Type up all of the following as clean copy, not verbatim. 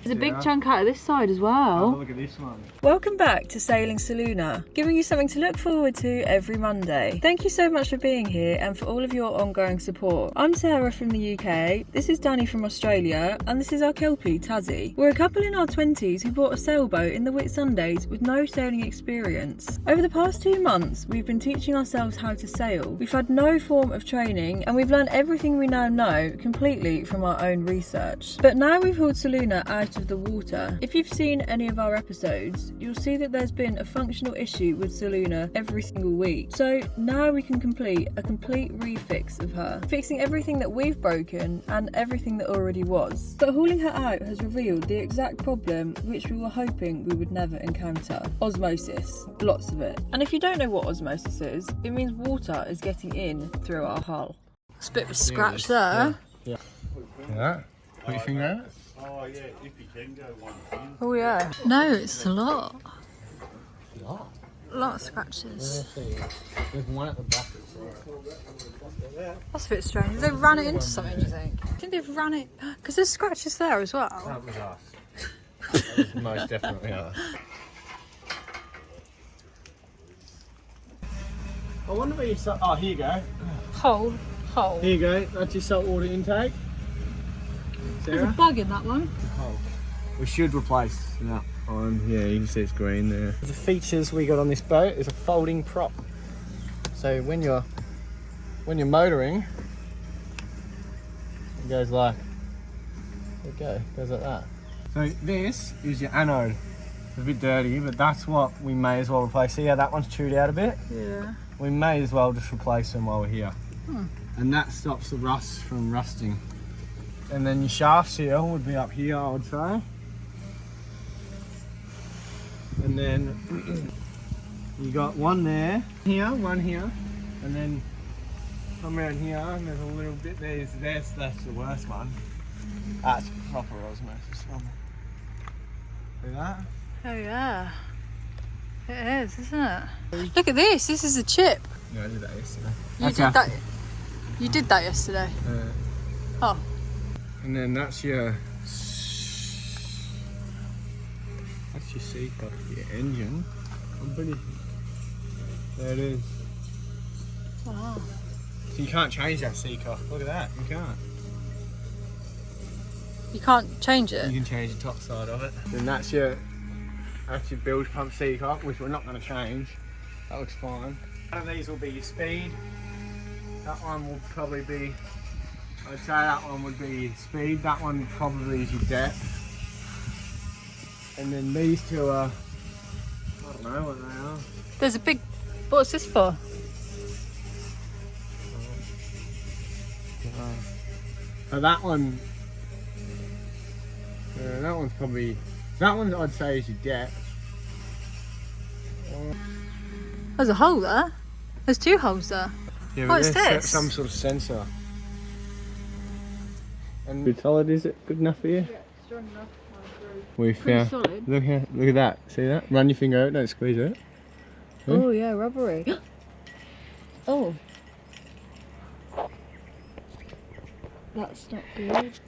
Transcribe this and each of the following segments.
There's a big chunk out of this side as well. Look at this one. Welcome back to Sailing Soluna, giving you something to look forward to every Monday. Thank you so much for being here and for all of your ongoing support. I'm Sarah from the UK, this is Danny from Australia, and this is our Kelpie, Tazzy. We're a couple in our 20s who bought a sailboat in the Whitsundays with no sailing experience. Over the past 2 months, we've been teaching ourselves how to sail. We've had no form of training and we've learned everything we now know completely from our own research. But now we've hauled Soluna out of the water. If you've seen any of our episodes, you'll see that there's been a functional issue with Soluna every single week. So now we can complete a complete refix of her, fixing everything that we've broken and everything that already was. But hauling her out has revealed the exact problem which we were hoping we would never encounter. Osmosis. Lots of it. And if you don't know what osmosis is, it means water is getting in through our hull. It's a bit of a scratch there. Yeah. Yeah. Put your finger out. Oh yeah, if you can go one thing. Oh yeah. No, it's a lot. What? A lot of scratches. There's one at the back. That's a bit strange. They ran it into something, do you think? I think they've ran it... Because there's scratches there as well. That was us. That was most definitely us. I wonder where you start. Oh, here you go. Hole. Here you go. That's your saltwater intake. There's a bug in that one. We should replace that one. Yeah, you can see it's green there. The features we got on this boat is a folding prop. So when you're motoring, it goes like, goes like that. So this is your anode. It's a bit dirty, but that's what we may as well replace. See how that one's chewed out a bit? Yeah. We may as well just replace them while we're here. And that stops the rust from rusting. And then your shaft seal would be up here, I would say. And then you got one there, one here, and then come around here and there's a little bit there. That's the worst one. That's proper osmosis. See that? Oh yeah. It is, isn't it? Look at this. This is a chip. No, I did that yesterday. You did that yesterday. Oh. And then that's your seat off your engine. I'm pretty. There it is. Wow. So you can't change that seat off. Look at that. You can't. You can't change it. You can change the top side of it. Then that's your bilge pump seat off, which we're not going to change. That looks fine. One of these will be your speed. That one will probably be. I'd say that one would be speed, that one probably is your depth. And then these two are, I don't know what they are. There's a big, what's this for? So that one, that one's probably, that one I'd say is your depth. There's a hole there. There's 2 holes there. Yeah, What's this? Some sort of sensor. And good solid, is it good enough for you? Yeah, strong enough. We found. Solid. Look here, look at that. See that? Run your finger out, don't squeeze it. Oh yeah, rubbery. Oh. That's not good.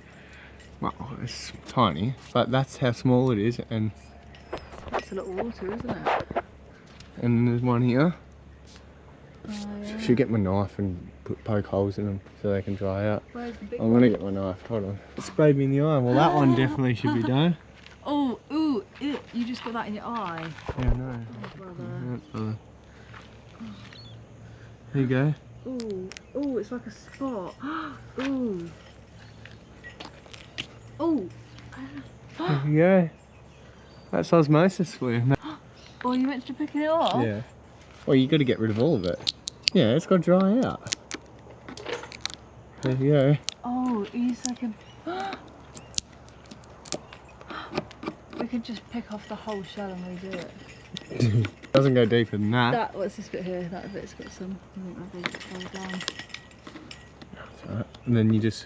Well, it's tiny, but that's how small it is, and That's a lot of water, isn't it? there's one here. Oh, yeah. Should get my knife and poke holes in them so they can dry out. Where's the big I'm gonna get my knife. Hold on. It sprayed me in the eye. Well, that one definitely should be done. Oh, ooh, ew, you just got that in your eye. Yeah, no. There you go. Ooh, ooh, it's like a spot. Ooh. Ooh. There you go. That's osmosis for you. Oh, you meant to pick it off? Yeah. Well, you got to get rid of all of it. Yeah, it's got to dry out. There you go. Oh, he's like a... We could just pick off the whole shell and redo it. Doesn't go deeper than that. What's this bit here? That bit's got some. I think that bit's fell down. Right. And then you just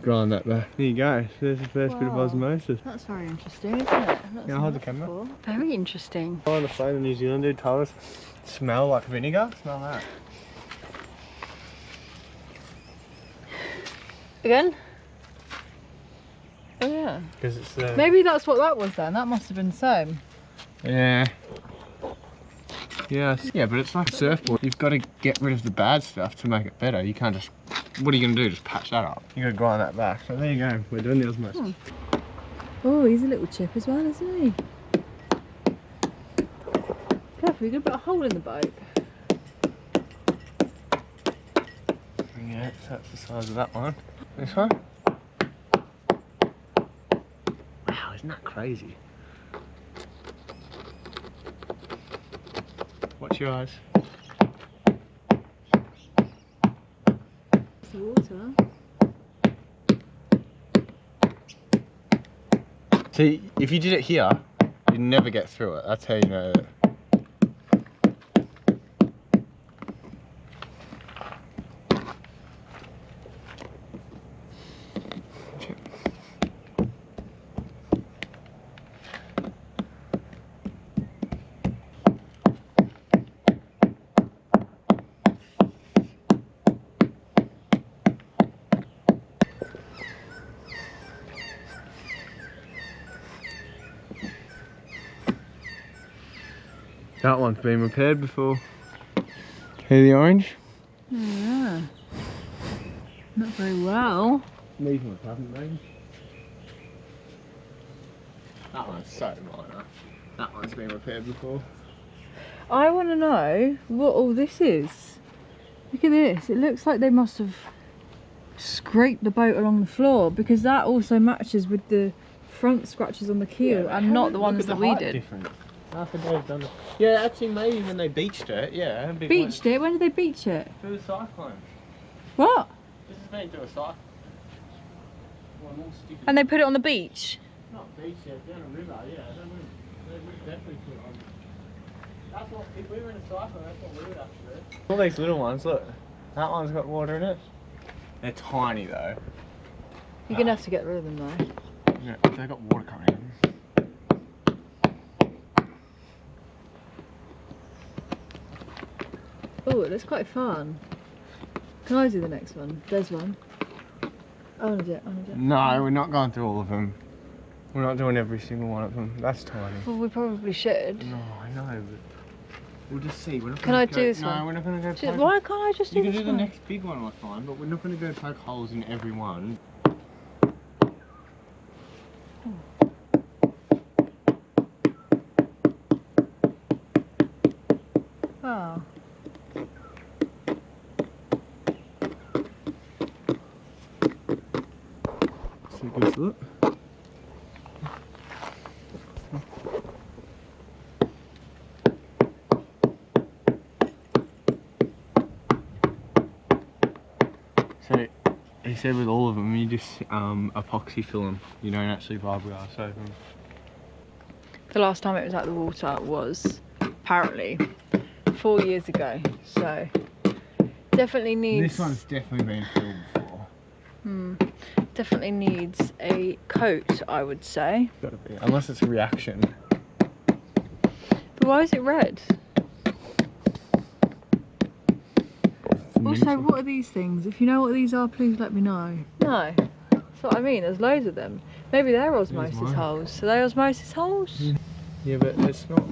grind that back. There you go. So there's the first bit of osmosis. That's very interesting, isn't it? Yeah, hold the camera. Before. Very interesting. On the phone, the New Zealand dude told us, smell like vinegar. Smell that. Again? Oh yeah. Because it's the... Maybe that's what that was then. That must have been the same. Yeah. Yes. Yeah, but it's like a surfboard. You've got to get rid of the bad stuff to make it better. You can't just... What are you going to do? Just patch that up? You got to grind that back. So there you go. We're doing the osmosis. Oh, he's a little chip as well, isn't he? Careful, you're going to put a hole in the boat. Yeah, so that's the size of that one. This one? Wow, isn't that crazy? Watch your eyes. It's the water. See, if you did it here, you'd never get through it. That's how you know that. That one's been repaired before. Hear the orange? Oh, yeah. Not very well. These ones haven't been. That one's so minor. That one's been repaired before. I want to know what all this is. Look at this. It looks like they must have scraped the boat along the floor, because that also matches with the front scratches on the keel and not the ones that we did. Different. I think they've done it. Yeah, actually, maybe when they beached it, yeah. Beached it? When did they beach it? Do a cyclone. What? This is meant to do a cyclone. And they put it on the beach? Not beach yet, down a river, yeah. They would definitely put it on. That's what, if we were in a cyclone, that's what we would have to do. All these little ones, look. That one's got water in it. They're tiny though. You're going to have to get rid of them though. Yeah, they've got water coming in. Oh, it looks quite fun. Can I do the next one? There's one. I want to do it. No, we're not going through all of them. We're not doing every single one of them. That's tiny. Well, we probably should. No, I know, but we'll just see. We're not Can I do this one? No, we're not going to go. Why can't I just do You can this do the one? next big one, I find, but we're not going to go poke holes in every one. Oh. So good look. So he said with all of them, you just epoxy fill them. You don't actually fiberglass over them. The last time it was out the water was apparently 4 years ago, so definitely needs. This one's definitely been filled before. Definitely needs a coat, I would say. Gotta be, unless it's a reaction. But why is it red? Also, what are these things? If you know what these are, please let me know. No, that's what I mean. There's loads of them. Maybe they're osmosis holes. Are they osmosis holes? Yeah, but it's not.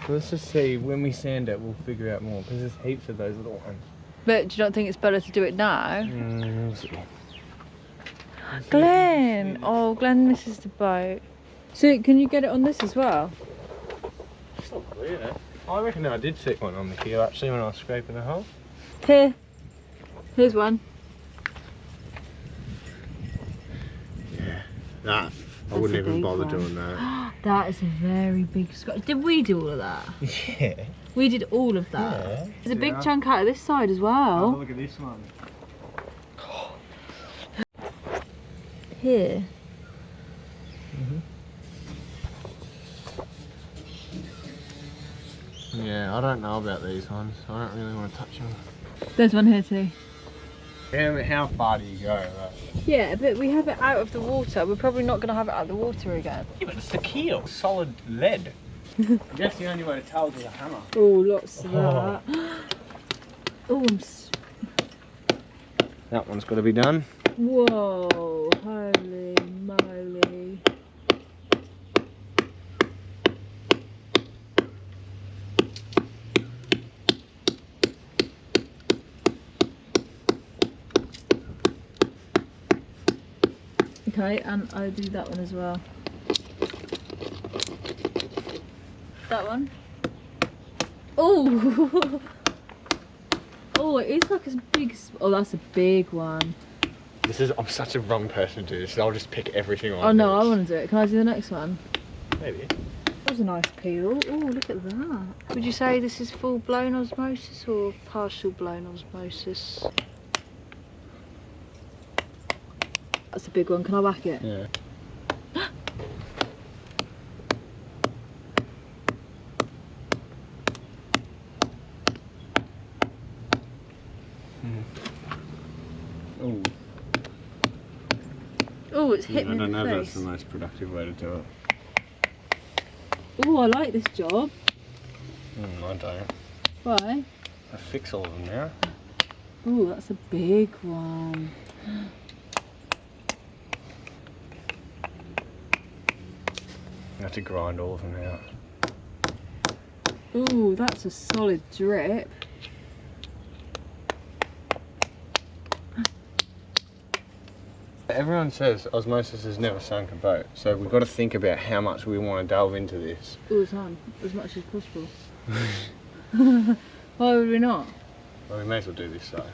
Let's just see. When we sand it, we'll figure out more, because there's heaps of those little ones. But do you not think it's better to do it now? We'll see. Glenn! Oh, Glenn, this is the boat. So, can you get it on this as well? It's not clear. I reckon I did see one on the keel actually when I was scraping the hole. Here. Here's one. Yeah, that. I wouldn't even bother doing that. That is a very big scratch. Did we do all of that? Yeah. We did all of that. Yeah. There's a big chunk out of this side as well. Have a look at this one. Here. Yeah, I don't know about these ones. I don't really want to touch them. There's one here too. Yeah, how far do you go? Right? Yeah, but we have it out of the water. We're probably not going to have it out of the water again. Yeah, but it's the keel. Solid lead. I guess the only way to tell is with a hammer. Oh, lots of that. Oh, That one's got to be done. whoa, holy moly. Okay, and I'll do that one as well. That one. Oh! Oh, it is like a big... Oh, that's a big one. I'm such a wrong person to do this. I'll just pick everything on. Oh no, I want to do it. Can I do the next one? Maybe. That was a nice peel. Oh, look at that. Would you say this is full-blown osmosis or partial-blown osmosis? That's a big one. Can I whack it? Yeah. Oh. Oh, it's hit me I don't in know the if that's face. the most productive way to do it. Oh, I like this job. I don't. Why? I fix all of them now. Oh, that's a big one. I have to grind all of them out. Oh, that's a solid drip. Everyone says osmosis has never sunk a boat, so we've got to think about how much we want to delve into this. All the time, as much as possible. Why would we not? Well, we may as well do this though.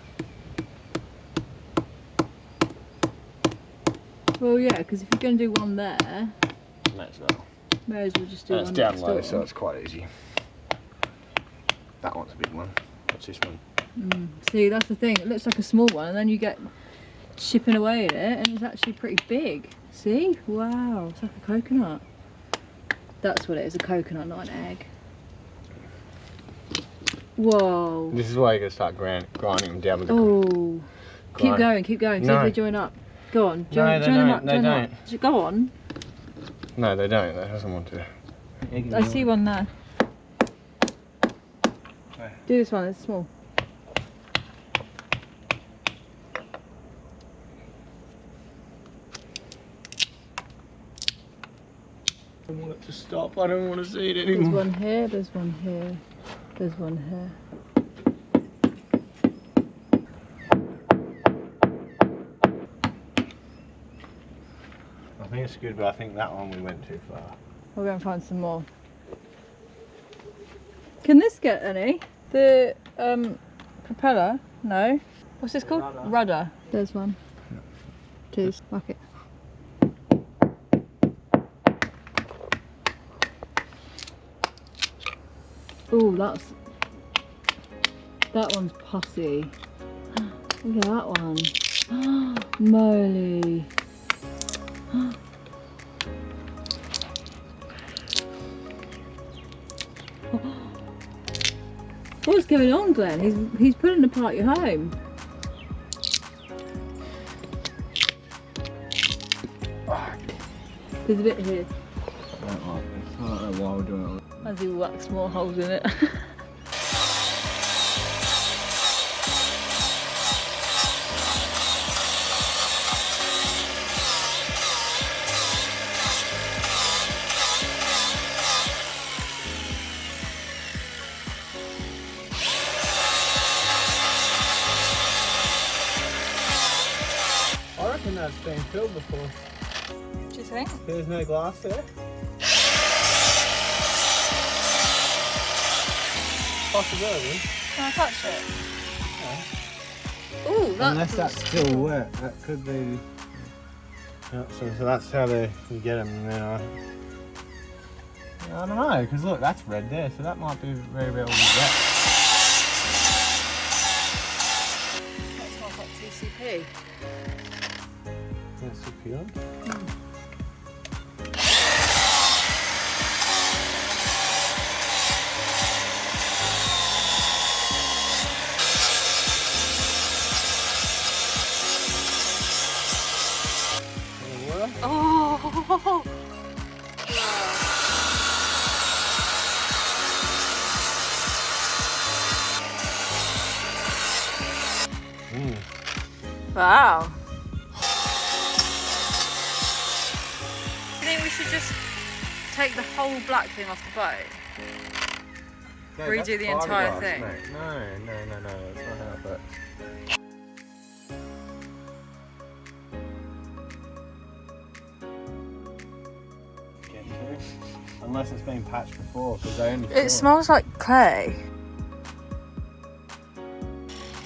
Well, yeah, because if you're going to do one there, May as well. may as well just do And one it's down next low, door. so it's quite easy. That one's a big one. What's this one? See, that's the thing. It looks like a small one, and then you get chipping away at it, and it's actually pretty big. See? Wow, it's like a coconut. That's what it is, a coconut, not an egg. Whoa. This is why you got to start grinding them down with the Oh. Keep grind. going. See No. if they join up. Go on. No, Join, they join them don't, up. they Join them don't. up. Go on. No, they don't. That doesn't want to. I see one there. Where? Do this one, it's small. I don't want it to stop. I don't want to see it There's anymore. one here, there's one here, there's one here. I think it's good, but I think that one we went too far. We'll go and find some more. Can this get any? The propeller? No. What's this called? Rudder. There's one. Cheers. Whack it. Oh, that one's pussy. Look at that one. Moly. What's going on, Glenn? He's pulling apart your home. There's a bit here. I don't like this. I don't know why we're doing it. As he whacks more holes in it. I reckon that's been filled before. Do you think? There's no glass there. Possibility. Can I touch it? Ooh, Unless that's still wet, that could be. Yeah, so that's how you get them. And then I don't know, because look, that's red there, so that might be very well wet. That smells like TCP. That's the peel. Oh! Wow. take the whole black thing off the boat? No, Redo that's the entire fiberglass, thing. mate. No, that's not how it works. Get to. Unless it's been patched before, because they only. It smells like clay.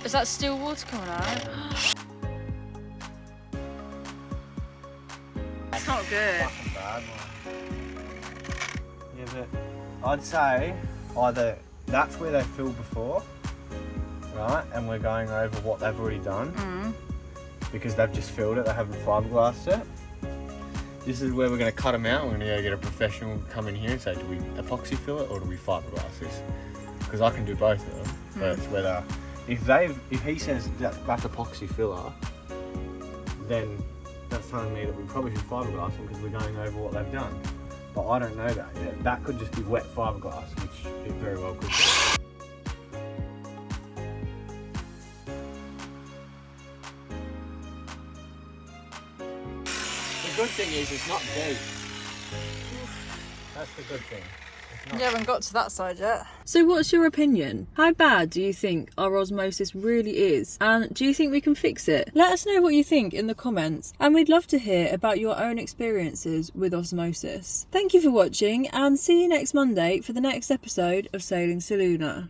Is that still water coming out? It's not good. Fucking bad, man. Yeah, but I'd say either that's where they filled before, right? And we're going over what they've already done because they've just filled it. They haven't fiberglassed it. This is where we're going to cut them out. We're going to go get a professional come in here and say, do we epoxy fill it or do we fiberglass this? Because I can do both of them. But it's whether if he says that's epoxy filler, then that's telling me that we probably should fiberglass them because we're going over what they've done. But I don't know that yet. That could just be wet fiberglass, which it very well could be. The good thing is it's not deep. That's the good thing. You haven't got to that side yet. So what's your opinion? How bad do you think our osmosis really is? And do you think we can fix it? Let us know what you think in the comments, and we'd love to hear about your own experiences with osmosis. Thank you for watching, and see you next Monday for the next episode of Sailing Soluna.